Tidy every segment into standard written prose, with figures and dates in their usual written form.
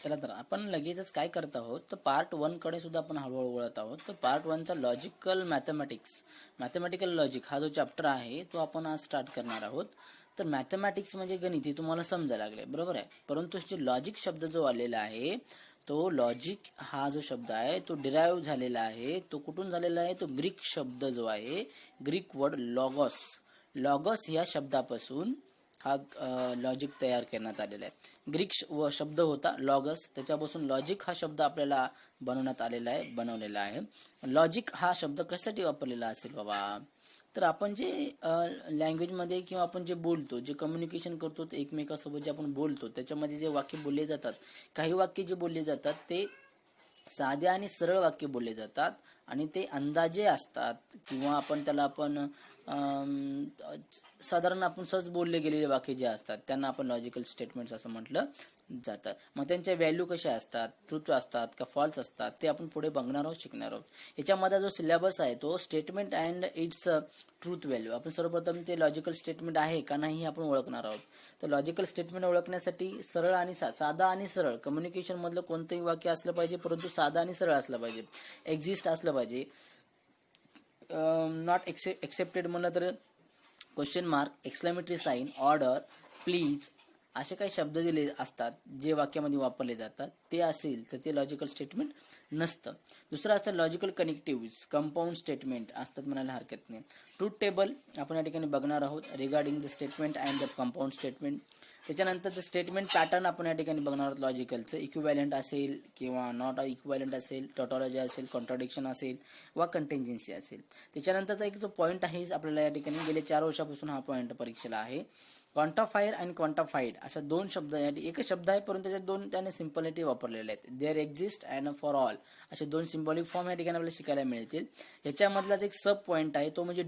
चला तर आपण लगेचच काय करत आहोत, तर पार्ट 1 कडे सुद्धा आपण हळूहळू वळत आहोत. तर पार्ट 1 चा लॉजिकल मॅथमॅटिकल लॉजिक हा जो चॅप्टर आहे तो आपण आज स्टार्ट करणार आहोत. तर मॅथमॅटिक्स म्हणजे गणित हे तुम्हाला समजायला लागले, बरोबर आहे. परंतु जे लॉजिक शब्द जो आलेला आहे, तो लॉजिक हा जो शब्द आहे तो डिराईव्ह झालेला आहे. तो कुठून झालेला आहे, तो ग्रीक शब्द जो आहे, ग्रीक वर्ड लॉगस या शब्दापासून हा लॉजिक तयार करण्यात आलेला आहे. ग्रीक शब्द होता लॉगस, त्याच्यापासून लॉजिक हा शब्द आपल्याला बनवलेला आहे. लॉजिक हा शब्द कशासाठी वापरलेला असेल बाबा, तर आपण जे लँग्वेजमध्ये किंवा आपण जे बोलतो, जे कम्युनिकेशन करतो, एकमेकांसोबत जे आपण बोलतो, त्याच्यामध्ये जे वाक्य बोलले जातात, काही वाक्य जे बोलले जातात ते साधे आणि सरळ वाक्य बोलले जातात आणि ते अंदाजे असतात किंवा आपण त्याला साधारण आपण सहज बोलले गेलेले वाक्य जे असतात त्यांना आपण लॉजिकल स्टेटमेंट्स असं म्हटलं जातं. मग त्यांच्या व्हॅल्यू कशा असतात, ट्रूथ असतात का फॉल्स असतात, ते आपण पुढे बघणार आहोत, शिकणार आहोत. याच्यामध्ये जो सिलेबस आहे तो statement and its truth value, आपण सर्वप्रथम ते लॉजिकल स्टेटमेंट आहे का नाही हे आपण ओळखणार आहोत. तर लॉजिकल स्टेटमेंट ओळखण्यासाठी सरळ आणि साधा आणि सरळ कम्युनिकेशन मधलं कोणतंही वाक्य असलं पाहिजे, परंतु साधा आणि सरळ असलं पाहिजे, एक्झिस्ट असलं पाहिजे. नॉट एक्सेप्टेड म्हणलं तर question mark, exclamatory sign, order, please असे काही शब्द दिले असतात जे वाक्यामध्ये वापरले जातात, ते असेल तर ते लॉजिकल स्टेटमेंट नसतं. दुसरं असतं लॉजिकल कनेक्टिव्ह कंपाऊंड स्टेटमेंट असतात म्हणायला हरकत नाही. ट्रूथ टेबल आपण या ठिकाणी बघणार आहोत regarding the statement and the compound statement. त्याच्यानंतर द स्टेटमेंट पॅटर्न आपण या ठिकाणी बघणार आहोत. लॉजिकलचं इक्विव्हॅलंट असेल किंवा नॉट इक्विव्हॅलंट असेल, टॉटॉलॉजी असेल, कॉन्ट्राडिक्शन असेल वा कंटेंजन्सी असेल. त्याच्यानंतरचा एक जो पॉईंट आहे आपल्याला या ठिकाणी गेले 4 वर्षापासून हा पॉईंट परीक्षेला आहे. क्वांटिफायर आणि क्वांटिफाईड अशा दोन शब्द, एकच शब्द आहे परंतु त्याच्यात दोन त्याने सिम्पलिटी वापरलेले आहेत. There exist and for all असे दोन सिम्बॉलिक फॉर्म या ठिकाणी आपल्याला शिकायला मिळतील. याच्यामधलाच एक सब पॉईंट आहे तो म्हणजे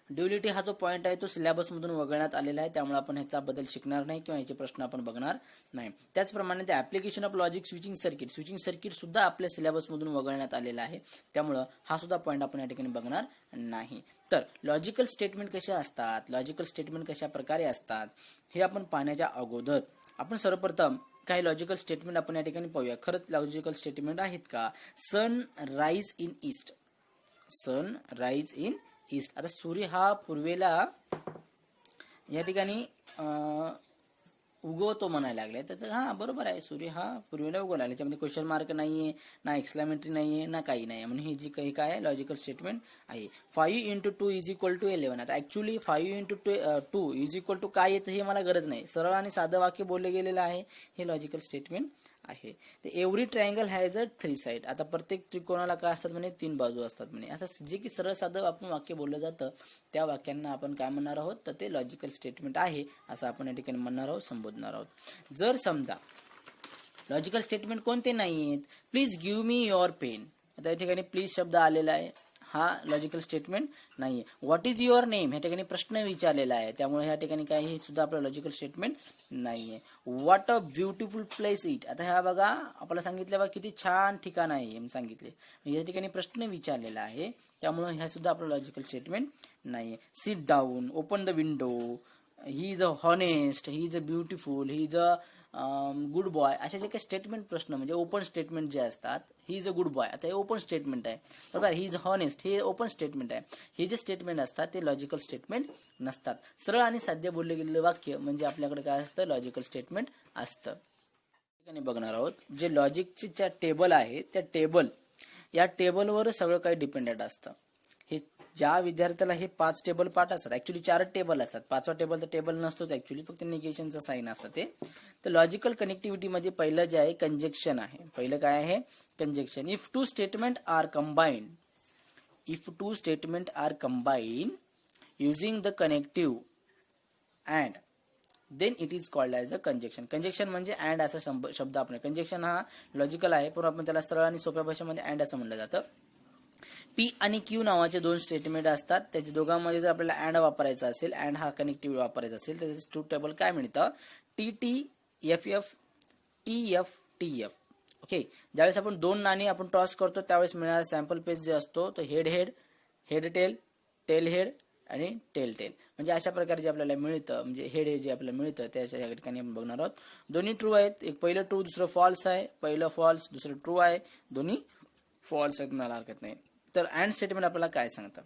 ड्युलिटी हा जो पॉईंट आहे तो सिलेबस मधून वगळण्यात आलेला आहे, त्यामुळे आपण ह्याच्याबद्दल शिकणार नाही किंवा याचे प्रश्न आपण बघणार नाही. त्याचप्रमाणे ते application of logic switching circuit सुद्धा आपल्या सिलेबस मधून वगळण्यात आलेला आहे, त्यामुळे हा सुद्धा पॉईंट आपण या ठिकाणी बघणार नाही. तर लॉजिकल स्टेटमेंट कसे असतात, लॉजिकल स्टेटमेंट कशा प्रकारे असतात हे आपण पाहण्याच्या अगोदर आपण सर्वप्रथम काही लॉजिकल स्टेटमेंट आपण या ठिकाणी पाहूया. खरंच लॉजिकल स्टेटमेंट आहेत का. सन राईज इन ईस्ट, आता सूर्य हा पूर्वेला या ठिकाणी उगवतो म्हणायला लागले, तर हा बरोबर आहे, सूर्य हा पूर्वेला उगवला. याच्यामध्ये क्वेश्चन मार्क नाहीये, ना एक्सक्लेमेटरी नाहीये, ना काही नाही, म्हणून ही जी काही काय आहे लॉजिकल स्टेटमेंट आहे. 5 × 2 = 11. आता ऍक्च्युली 5 × 2 = काय येतं हे मला गरज नाही, सरळ आणि साधं वाक्य बोलले गेलेलं आहे, हे लॉजिकल स्टेटमेंट आहे. Every triangle has 3 side. आता प्रत्येक त्रिकोणाला काय असतात म्हणे, 3 बाजू असतात म्हणे. असं जे की सरळ साधं आपण वाक्य बोललं जातं त्या वाक्यांना आपण काय म्हणणार आहोत, तर ते लॉजिकल स्टेटमेंट आहे असं आपण या ठिकाणी म्हणणार आहोत, संबोधणार आहोत. जर समजा लॉजिकल स्टेटमेंट कोणते नाहीत, please give me your pen, आता या ठिकाणी प्लीज शब्द आलेला आहे, हा लॉजिकल स्टेटमेंट नाहीये. व्हॉट इज युअर नेम, ह्या ठिकाणी प्रश्न विचारलेला आहे, त्यामुळे ह्या ठिकाणी काही हे सुद्धा आपलं लॉजिकल स्टेटमेंट नाहीये. What a beautiful place it, आता ह्या बघा आपल्याला सांगितलं बघा किती छान ठिकाण आहे सांगितले, या ठिकाणी प्रश्न विचारलेला आहे, त्यामुळे ह्या सुद्धा आपलं लॉजिकल स्टेटमेंट नाहीये. Sit down, open the window, he is a honest, he is a beautiful, he is a good boy, असे जे काही स्टेटमेंट प्रश्न म्हणजे ओपन स्टेटमेंट जे असतात, he is a good boy, आता हे ओपन स्टेटमेंट आहे, बरोबर. ही इज हॉनेस्ट, हे ओपन स्टेटमेंट आहे. हे जे स्टेटमेंट असतात ते लॉजिकल स्टेटमेंट नसतात. सरळ आणि साध्य बोलले गेलेलं वाक्य म्हणजे आपल्याकडे काय असतं, लॉजिकल स्टेटमेंट असतं. ठिकाणी बघणार आहोत जे लॉजिकचे ज्या टेबल आहे, त्या या टेबलवर सगळं काही डिपेंडेंट असतं. हे ज्या विद्यार्थ्याला हे 5 टेबल पाठ असतात, ऍक्च्युली 4 टेबल असतात, 5वा टेबल तर टेबल नसतोच ऍक्च्युली, फक्त निगेशनचं साईन असतं ते. तर लॉजिकल कनेक्टिव्हिटी मध्ये पहिलं जे आहे कंजक्शन आहे. पहिलं काय आहे, conjunction. If two statement are combine using the connective and then it is called as a conjunction. Conjunction म्हणजे अँड असा शब्द आपण, कंजक्शन हा लॉजिकल आहे पण आपण त्याला सरळ आणि सोप्या भाषेमध्ये अँड असं म्हणलं जातं. पी आणि क्यू नावाचे 2 स्टेटमेंट असतात, त्याच्या दोघांमध्ये जर आपल्याला अँड वापरायचा असेल, अँड हा कनेक्टिव्ह वापरायचा असेल, तर त्याचं ट्रूथ टेबल काय मिळतं, TTFF TFTF. ओके, ज्यावेळेस आपण 2 नाणी आपण टॉस करतो त्यावेळेस मिळणारा सॅम्पल पेज जे असतो तो हेड टेल, टेल हेड, आणि टेल म्हणजे अशा प्रकारे जे आपल्याला मिळतं, म्हणजे हेड हे जे आपल्याला मिळतं त्याच्या या ठिकाणी आपण बघणार आहोत. दोन्ही ट्रू आहेत, एक पहिलं ट्रू दुसरं फॉल्स आहे, पहिलं फॉल्स दुसरं ट्रू आहे, दोन्ही फॉल्स आहेत, मला हरकत नाही. तर अँड स्टेटमेंट आपल्याला काय सांगतं?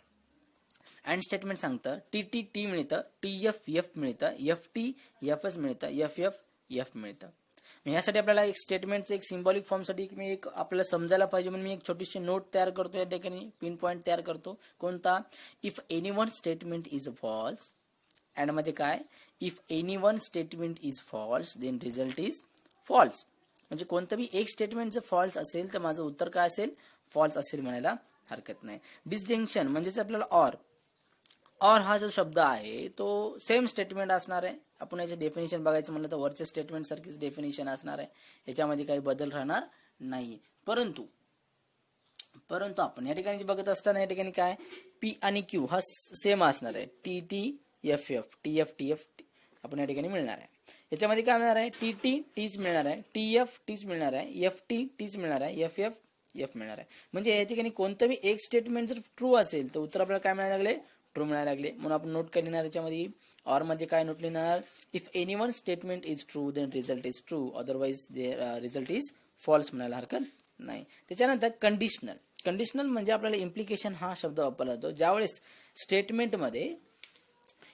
अँड स्टेटमेंट सांगतं टी मिळतं, एफ मिळतं, एफ मिळतं, एफ मिळतं. यासाठी आपल्याला एक स्टेटमेंटचं एक सिम्बॉलिक फॉर्मसाठी मी एक आपल्याला समजायला पाहिजे म्हणून मी एक छोटीशी नोट तयार करतो, या ठिकाणी पिन पॉईंट तयार करतो. कोणता? If any one statement is false, and मध्ये काय? If any one statement is false then result is false. म्हणजे कोणतं एक स्टेटमेंट जर फॉल्स असेल तर माझं उत्तर काय असेल? फॉल्स असेल म्हणायला हरकत नाही. डिस्टिंक्शन म्हणजेच आपल्याला ऑर हा जो शब्द आहे तो सेम स्टेटमेंट असणार आहे. आपण याचे डेफिनेशन बघायचं म्हणलं तर वरच्या स्टेटमेंट सारखीच डेफिनेशन असणार आहे, याच्यामध्ये काही बदल राहणार नाही. परंतु आपण या ठिकाणी बघत असताना या ठिकाणी काय पी आणि क्यू हा सेम असणार आहे. टी एफ आपण या ठिकाणी मिळणार आहे. याच्यामध्ये काय मिळणार आहे? टीच मिळणार आहे, टीच मिळणार आहे, टीच मिळणार आहे, एफ मिळणार आहे. म्हणजे या ठिकाणी कोणतंही एक स्टेटमेंट जर ट्रू असेल तर उत्तर आपल्याला काय मिळायला लागले? ट्रू मिळायला लागले. म्हणून आपण नोट काय लिहिणार याच्यामध्ये? ऑर मध्ये काय नोट लिहिणार? If any one statement is true then result is true, otherwise result is false म्हणायला हरकत नाही. त्याच्यानंतर कंडिशनल म्हणजे आपल्याला इम्प्लिकेशन हा शब्द वापरला जातो ज्यावेळेस स्टेटमेंटमध्ये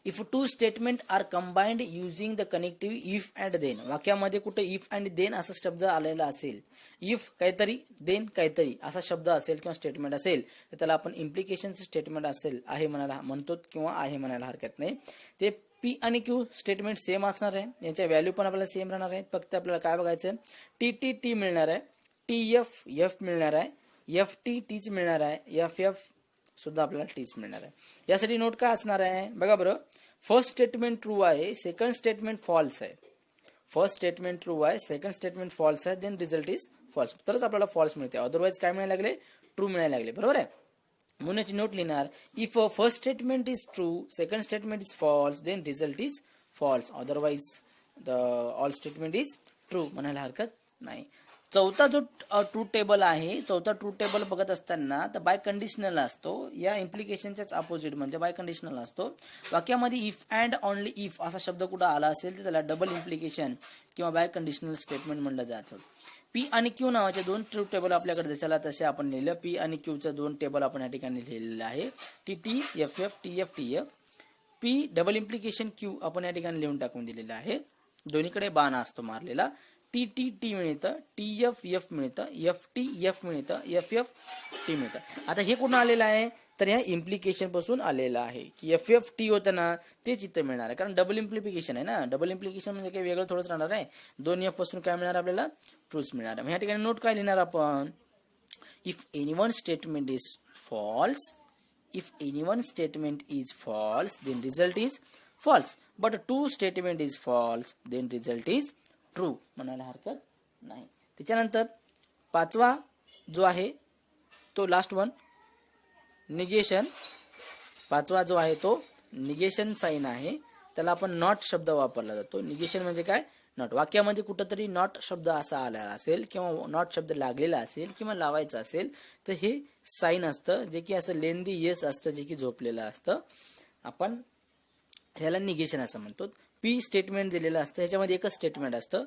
if two statement are combined using the connective if and then, वाक्यामध्ये कुठे इफ अँड देन असा शब्द आलेला असेल, इफ काहीतरी देन काहीतरी असा शब्द असेल किंवा स्टेटमेंट असेल तर त्याला आपण इम्प्लिकेशनचं स्टेटमेंट असेल आहे म्हणायला म्हणतो किंवा आहे म्हणायला हरकत नाही. ते पी आणि क्यू स्टेटमेंट सेम असणार आहे, यांच्या व्हॅल्यू पण आपल्याला सेम राहणार आहेत. फक्त आपल्याला काय बघायचं? टी मिळणार आहे, एफ मिळणार आहे, टीच मिळणार आहे, एफ सुद्धा आपल्याला टीच मिळणार आहे. यासाठी नोट काय असणार आहे बघा बरं. फर्स्ट स्टेटमेंट ट्रू आहे, सेकंड स्टेटमेंट फॉल्स आहे. फर्स्ट स्टेटमेंट ट्रू आहे, सेकंड स्टेटमेंट फॉल्स आहे, देन रिझल्ट इज फॉल्स. तरच आपल्याला फॉल्स मिळते, अदरवाइज काय मिळायला लागले? ट्रू मिळायला लागले. बरोबर आहे. म्हणून याची नोट लिहिणार if first statement is true, second statement is false, then result is false, otherwise the all statement is true म्हणायला हरकत नाही. चौथा जो ट्रूथ टेबल आहे, चौथा ट्रूथ टेबल बघत असताना तर बाय कंडिशनल असतो. या इम्प्लिकेशनच्याच अपोजिट म्हणजे बाय कंडिशनल असतो. वाक्यामध्ये इफ अँड ओनली इफ असा शब्द कुठं आला असेल तर त्याला डबल इम्प्लिकेशन किंवा बाय कंडिशनल स्टेटमेंट म्हणलं जातं. पी आणि क्यू नावाचे दोन ट्रूथ टेबल आपल्याकडे जशाला तसे आपण लिहिलं. पी आणि क्यूचं दोन टेबल आपण या ठिकाणी लिहिलेलं आहे. T F P double implication Q आपण या ठिकाणी लिहून टाकून दिलेलं आहे. दोन्हीकडे बाण असतो मारलेला. टी मिळतं, एफ मिळतं, एफ मिळतं, एफ टी मिळतं. आता हे कुठून आलेलं आहे? तर ह्या इम्प्लिकेशन पासून आलेलं आहे की एफ टी होतं ना तेच इथं मिळणार आहे, कारण डबल इम्प्लिकेशन आहे ना. डबल इम्प्लिकेशन म्हणजे काही वेगळं थोडंच राहणार आहे. दोन एफ पासून काय मिळणार आपल्याला? ट्रूच मिळणार आहे. ह्या ठिकाणी नोट काय लिहिणार आपण? If any one statement is false, if any one statement is false then result is false, but two statement is false then result is true म्हणायला हरकत नाही. त्याच्यानंतर पाचवा जो आहे तो लास्ट वन निगेशन. पाचवा जो आहे तो निगेशन साइन आहे, त्याला आपण नॉट शब्द वापरला जातो. निगेशन म्हणजे काय? नॉट. वाक्यामध्ये कुठंतरी नॉट शब्द असा आलेला असेल किंवा नॉट शब्द लागलेला असेल किंवा लावायचा असेल तर हे साइन असतं, जे की असं लेंदी येस असतं, जे की झोपलेलं असतं. आपण ह्याला निगेशन असं म्हणतो. पी स्टेटमेंट दिलेलं असतं, ह्याच्यामध्ये एकच स्टेटमेंट असतं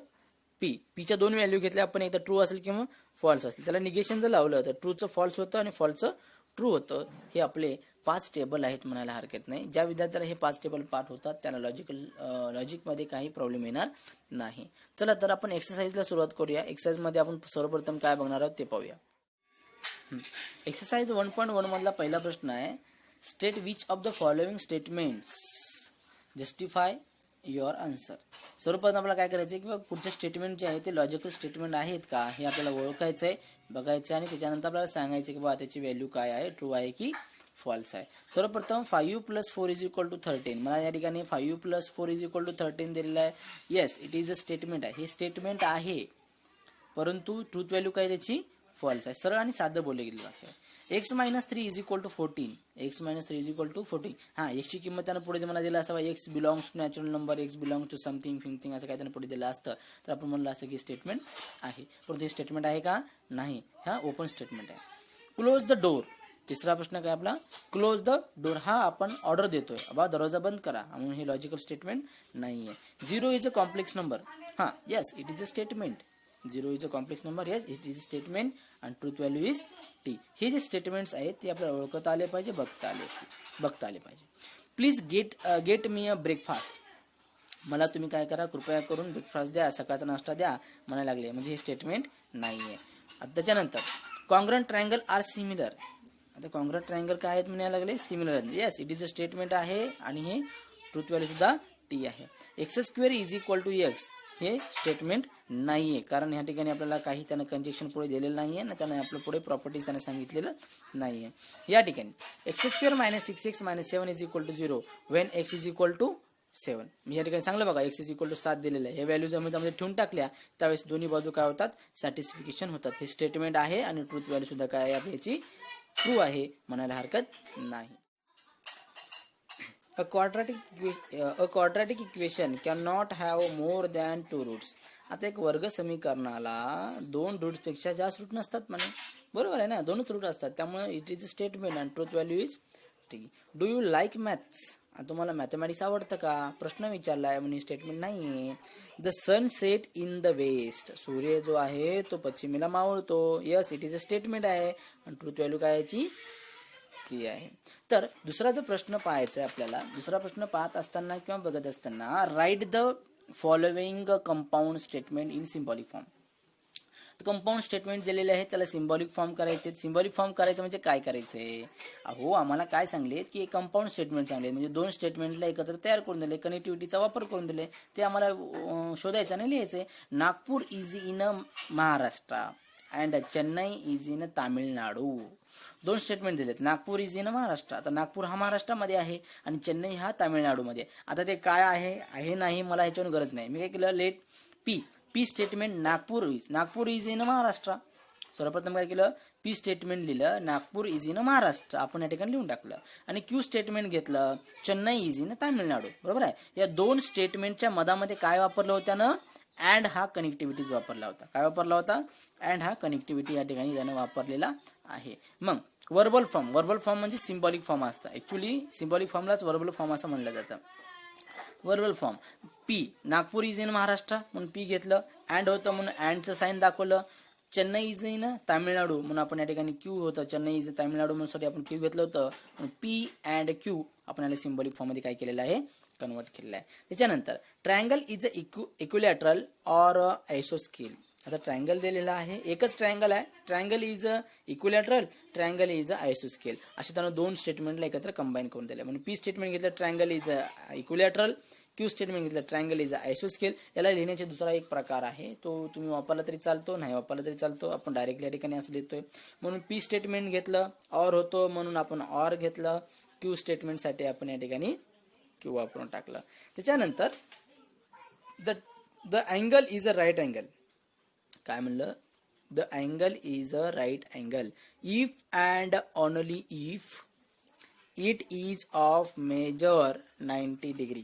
पीच्या दोन व्हॅल्यू घेतल्या आपण, एकदा ट्रू असेल किंवा फॉल्स असेल. त्याला निगेशन जर लावलं तर ट्रूचं फॉल्स होतं आणि फॉल्सचं ट्रू होतं. हे आपले 5 टेबल आहेत म्हणायला हरकत नाही. ज्या विद्यार्थ्याला हे 5 टेबल पाठ होतात त्यांना लॉजिकमध्ये काही प्रॉब्लेम येणार नाही. चला तर आपण एक्सरसाइजला सुरुवात करूया. एक्सरसाइजमध्ये आपण सर्वप्रथम काय बघणार आहोत ते पाहूया. एक्सरसाइज 1.1 मधला पहिला प्रश्न आहे, state which of the following statements justify your answer. सर्वप्रथम आपल्याला काय करायचं आहे की पुढचे स्टेटमेंट जे आहे ते लॉजिकल स्टेटमेंट आहेत का हे आपल्याला ओळखायचं आहे, बघायचं आहे आणि त्याच्यानंतर आपल्याला सांगायचं की बाबा त्याची व्हॅल्यू काय आहे, ट्रू आहे की फॉल्स आहे. सर्वप्रथम 5 + 4 = 13. मला या ठिकाणी 5 + 4 = 13 दिलेला आहे. Yes, it is a statement आहे. हे स्टेटमेंट आहे, परंतु ट्रूथ व्हॅल्यू काय त्याची? फॉल्स आहे. सरळ आणि साधं बोलले गेलेलं आहे. x - 3 = 14. x - 3 = 14. हा, x ची किंमत त्यानं पुढे मला दिलं असं, x belongs to natural number, x belongs to something असं काय त्यानं पुढे दिलं असतं तर आपण म्हणलं असं की स्टेटमेंट आहे. परंतु हे स्टेटमेंट आहे का? नाही. हा ओपन स्टेटमेंट आहे. Close the door. तिसरा प्रश्न काय आपला, क्लोज द डोर, हा आपण ऑर्डर देतोय, बाबा दरवाजा बंद करा, म्हणून हे लॉजिकल स्टेटमेंट नाहीये. 0 इज अ कॉम्प्लेक्स नंबर, हा yes it is a statement. 0 is a complex number, yes it is a statement. आणि ट्रूथ व्हॅल्यू इज टी. हे जे स्टेटमेंट्स आहेत ते आपल्याला ओळखता आले पाहिजे, बघता आले पाहिजे. Please get me a breakfast, मला तुम्ही काय करा, कृपया करून ब्रेकफास्ट द्या, सकाळचा नाश्ता द्या म्हणायला लागले, म्हणजे हे स्टेटमेंट नाहीये. त्याच्यानंतर कॉन्ग्रुएंट ट्रायंगल आर सिमिलर, आता कॉन्ग्रुएंट ट्रायंगल काय आहेत म्हणायला लागले, सिमिलर आहेत, yes it is a statement आहे. आणि हे ट्रूथ व्हॅल्यू सुद्धा टी आहे. X square is equal to x, हे स्टेटमेंट नाहीये, कारण ह्या ठिकाणी आपल्याला काही त्यानं कंजेक्शन पुढे दिलेलं नाहीये ना, त्यानं आपल्या पुढे प्रॉपर्टीज त्याने सांगितलेलं नाहीये. या ठिकाणी x square minus 6x minus 7 is equal to 0 when x is equal to 7. मी या ठिकाणी सांगलं बघा, एक्स इज इक्वल टू 7 दिलेलं आहे, हे व्हॅल्यू जर त्यामध्ये ठेवून टाकल्या त्यावेळेस दोन्ही बाजू काय होतात, सॅटिस्फिकेशन होतात. हे स्टेटमेंट आहे आणि ट्रूथ व्हॅल्यू सुद्धा काय आहे आपल्याची ट्रू आहे, म्हणायला हरकत नाही. A quadratic equation cannot have more than 2 roots. आता एक वर्ग समीकरणाला 2 रूट्स पेक्षा जास्त रूट नसतात म्हणे, बरोबर आहे ना, 2च रूट असतात, त्यामुळे इट इज अ स्टेटमेंट आणि truth value is T. Do you like maths, तुम्हाला मॅथमॅटिक्स आवडतं का, प्रश्न विचारलाय म्हणून स्टेटमेंट नाहीये. The sun set in the west, सूर्य जो आहे तो पश्चिमेला मावळतो, yes it is a statement आहे. आणि ट्रूथ व्हॅल्यू काय याची आहे. तर दुसरा जो प्रश्न पाहायचा आहे आपल्याला, दुसरा प्रश्न पाहत असताना किंवा बघत असताना, write the following compound statement in symbolic form. Compound statement दिलेले आहे, त्याला सिम्बॉलिक फॉर्म करायचे. सिम्बॉलिक फॉर्म करायचं म्हणजे काय करायचंय, अहो आम्हाला काय सांगले की कंपाऊंड स्टेटमेंट सांगले, म्हणजे 2 स्टेटमेंटला एकत्र तयार करून दिले, कनेक्टिव्हिटीचा वापर करून दिले, ते आम्हाला शोधायचं आणि लिहायचंय. Nagpur is in Maharashtra and Chennai is in Tamil Nadu. 2 statement दिलेत, नागपूर इज इन महाराष्ट्र, आता नागपूर हा महाराष्ट्रामध्ये आहे आणि चेन्नई हा तामिळनाडूमध्ये. आता ते काय आहे नाही मला ह्याच्यावर गरज नाही, मी काय केलं, let P statement Nagpur is in Maharashtra. सर्वप्रथम काय केलं, पी स्टेटमेंट लिहिलं, नागपूर इज इन महाराष्ट्र आपण या ठिकाणी लिहून टाकलं. आणि क्यू स्टेटमेंट घेतलं, चेन्नई इज इन तामिळनाडू, बरोबर आहे. या 2 स्टेटमेंटच्या मधामध्ये काय वापरलं होतं त्यानं, अँड हा कनेक्टिव्हिटी वापरला होता. काय वापरला होता, अँड हा कनेक्टिव्हिटी या ठिकाणी त्यानं वापरलेला आहे. मग वर्बल फॉर्म म्हणजे सिम्बॉलिक फॉर्म असतं, ऍक्च्युली सिम्बॉलिक फॉर्मलाच वर्बल फॉर्म असं म्हणलं जातं. Verbal form P, Nagpur is in Maharashtra म्हणून पी घेतलं, अँड होतं म्हणून अँडचं साईन दाखवलं. चेन्नई इज इन तामिळनाडू म्हणून आपण या ठिकाणी क्यू होतं, चेन्नई इज तामिळनाडू म्हणून आपण क्यू घेतलं होतं. पी अँड क्यू आपण याला सिम्बॉलिक फॉर्म मध्ये काय केलेलं आहे, कन्वर्ट केलेलं आहे. त्याच्यानंतर triangle is a equilateral or आयसोस्केल. आता ट्रायंगल दिलेला आहे, एकच ट्रायंगल आहे, triangle is a equilateral, triangle is a आयसोस्केल, असे त्यानं 2 स्टेटमेंटला एकत्र कंबाईन करून दिले. म्हणजे पी स्टेटमेंट घेतलं, triangle is a equilateral, Q statement घेतलं, ट्रायंगल इज अ आयसोस्केल. याला लिहिण्याचा दुसरा एक प्रकार आहे, तो तुम्ही वापरला तरी चालतो, नाही वापरला तरी चालतो, आपण डायरेक्टली या ठिकाणी असं लिहितोय. म्हणून पी स्टेटमेंट घेतलं, ऑर होतो म्हणून आपण ऑर घेतलं, क्यू स्टेटमेंटसाठी आपण या ठिकाणी क्यू वापरून टाकलं. त्याच्यानंतर the angle is a right angle, काय म्हणलं, the angle is a right angle if and only if it is of measure 90 degree.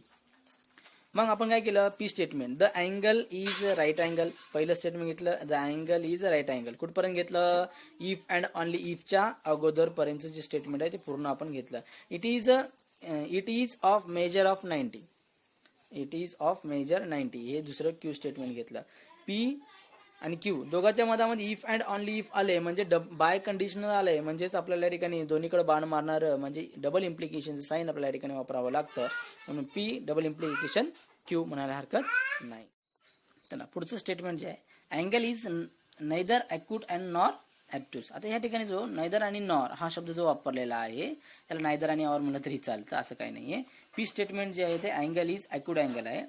मग आपण काय केलं, P statement, the angle is right angle, पहिलं स्टेटमेंट घेतलं, the angle is right angle, कुठपर्यंत घेतलं, इफ अँड ओनली इफच्या अगोदर पर्यंत जे स्टेटमेंट आहे ते पूर्ण आपण घेतलं. It is of measure of 90, it is of measure 90, हे दुसरं क्यू स्टेटमेंट घेतलं. पी आणि क्यू दोघांच्या मधामध्ये इफ अँड ओनली इफ आले म्हणजे बाय कंडिशनल आले, म्हणजेच आपल्याला या ठिकाणी दोन्हीकडे बाण मारणार, म्हणजे डबल इम्प्लिकेशन साईन आपल्याला या ठिकाणी वापरावं लागतं, म्हणून पी डबल इम्प्लिकेशन क्यू म्हणायला हरकत नाही. चला पुढचं स्टेटमेंट जे आहे, angle is neither acute and nor obtuse. आता या ठिकाणी जो नायदर आणि नॉर हा शब्द जो वापरलेला आहे, याला नायदर आणि ऑर म्हणलं तरी चालतं, असं काही नाहीये. पी स्टेटमेंट जे आहे ते अँगल इज अॅक्यूट अँगल आहे,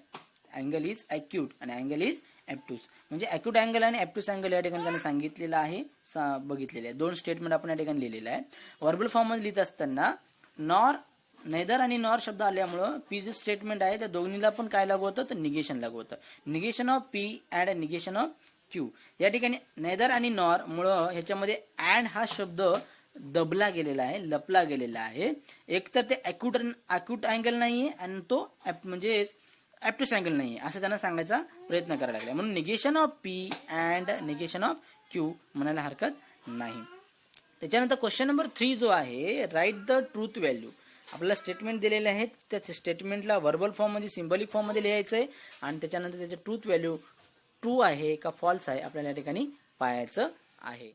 अँगल इज अॅक्यूट आणि अँगल इज ऍप्ट्यूस, म्हणजे अॅक्यूट अँगल आणि ऍप्ट्यूस अँगल या ठिकाणी त्याने सांगितलेलं आहे, बघितलेलं आहे. 2 स्टेटमेंट आपण या ठिकाणी लिहिलेलं आहे. वर्बल फॉर्म मध्ये लिहित असताना नॉर, नेदर आणि नॉर शब्द आल्यामुळं पी जे स्टेटमेंट आहे त्या दोन्हीला पण काय लागू होतं, तर निगेशन लागू होतं. Negation of P and negation of Q. या ठिकाणी नेदर आणि नॉर मुळे ह्याच्यामध्ये अँड हा शब्द दबला गेलेला आहे, लपला गेलेला आहे. एक तर ते अॅक्यूट अँगल नाहीये आणि तो म्हणजे ऍप्ट्यूस अँगल नाहीये, असं त्यांना सांगायचा प्रयत्न करायला लागला. म्हणून negation of P and negation of Q म्हणायला हरकत नाही. त्याच्यानंतर क्वेश्चन नंबर 3 जो आहे, राईट द ट्रूथ व्हॅल्यू. आपल्याला स्टेटमेंट दिलेले आहेत, त्या स्टेटमेंटला व्हर्बल फॉर्ममध्ये, सिम्बॉलिक फॉर्ममध्ये लिहायचं आहे आणि त्याच्यानंतर त्याचं ट्रूथ व्हॅल्यू ट्रू आहे का फॉल्स आहे आपल्याला या ठिकाणी पाहायचं आहे.